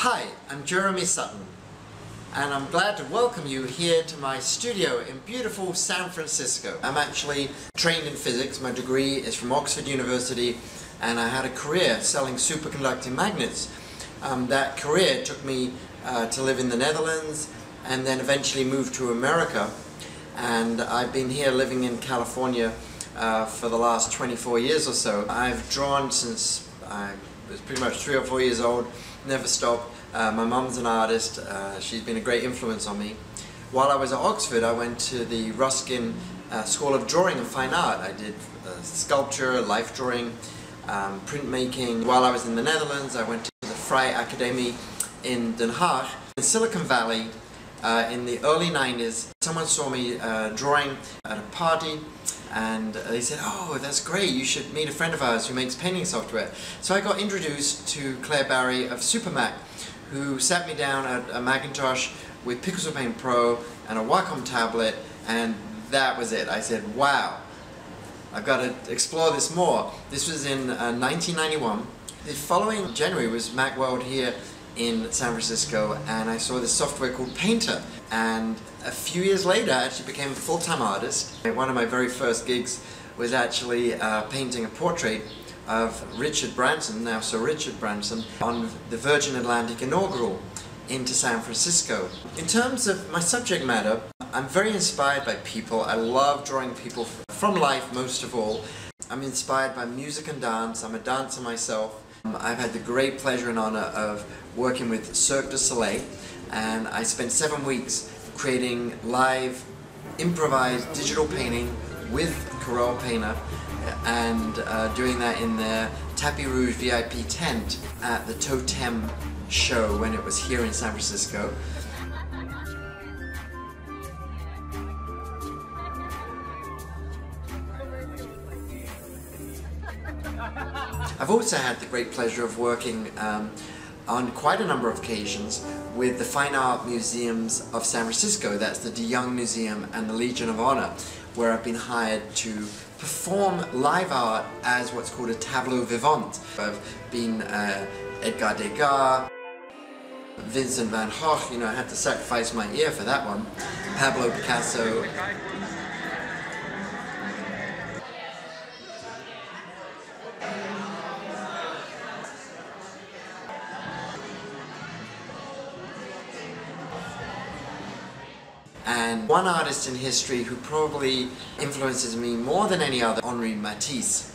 Hi, I'm Jeremy Sutton, and I'm glad to welcome you here to my studio in beautiful San Francisco. I'm actually trained in physics. My degree is from Oxford University, and I had a career selling superconducting magnets. That career took me to live in the Netherlands and then eventually moved to America, and I've been here living in California for the last 24 years or so. I've drawn since I was pretty much 3 or 4 years old, never stopped. My mum's an artist, she's been a great influence on me. While I was at Oxford, I went to the Ruskin School of Drawing and Fine Art. I did sculpture, life drawing, printmaking. While I was in the Netherlands, I went to the Vrije Academie in Den Haag. In Silicon Valley, in the early 90s, someone saw me drawing at a party, and they said, "Oh, that's great, you should meet a friend of ours who makes painting software." So I got introduced to Claire Barry of Supermac, who sat me down at a Macintosh with Pixel Paint Pro and a Wacom tablet, and that was it. I said, wow, I've got to explore this more. This was in 1991. The following January was Macworld here in San Francisco, and I saw this software called Painter, and a few years later I actually became a full-time artist. One of my very first gigs was actually painting a portrait of Richard Branson, now Sir Richard Branson, on the Virgin Atlantic inaugural into San Francisco. In terms of my subject matter, I'm very inspired by people. I love drawing people from life most of all. I'm inspired by music and dance. I'm a dancer myself. I've had the great pleasure and honor of working with Cirque du Soleil, and I spent 7 weeks creating live, improvised digital painting with Corel Painter, and doing that in their Tapis Rouge VIP tent at the Totem show when it was here in San Francisco. I've also had the great pleasure of working on quite a number of occasions with the Fine Art Museums of San Francisco. That's the De Young Museum and the Legion of Honor, where I've been hired to perform live art as what's called a tableau vivant. I've been Edgar Degas, Vincent van Gogh, you know, I had to sacrifice my ear for that one, Pablo Picasso. And one artist in history who probably influences me more than any other, Henri Matisse.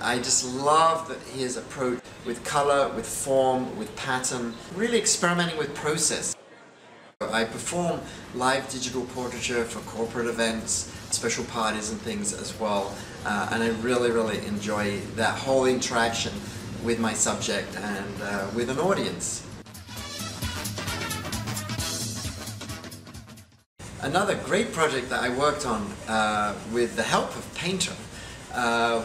I just love his approach with color, with form, with pattern, really experimenting with process. I perform live digital portraiture for corporate events, special parties and things as well, and I really enjoy that whole interaction with my subject and with an audience. Another great project that I worked on with the help of Painter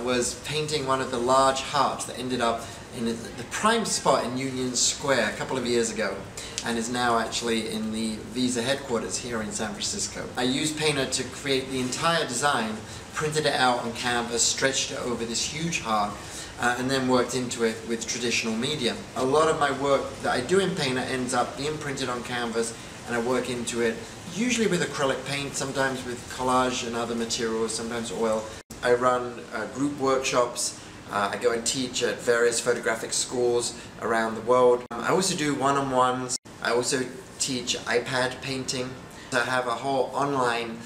was painting one of the large hearts that ended up in the prime spot in Union Square a couple of years ago, and is now actually in the Visa headquarters here in San Francisco. I used Painter to create the entire design, printed it out on canvas, stretched it over this huge heart, and then worked into it with traditional media. A lot of my work that I do in Painter ends up being printed on canvas, and I work into it usually with acrylic paint, sometimes with collage and other materials, sometimes oil. I run group workshops. I go and teach at various photographic schools around the world. I also do one-on-ones. I also teach iPad painting. I have a whole online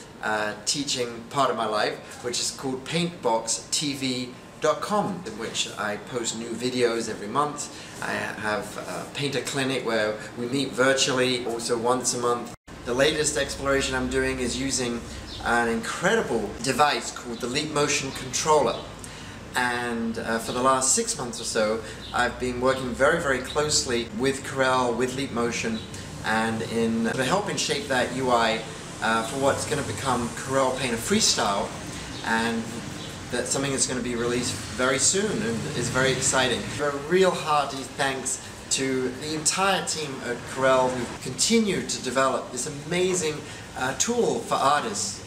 teaching part of my life, which is called paintboxtv.com, in which I post new videos every month. I have a painter clinic where we meet virtually, also once a month. The latest exploration I'm doing is using an incredible device called the Leap Motion controller. And for the last 6 months or so, I've been working very closely with Corel, with Leap Motion, and to help and shape that UI for what's going to become Corel Painter Freestyle, and that's something that's going to be released very soon and is very exciting. A real hearty thanks to the entire team at Corel who continue to develop this amazing tool for artists.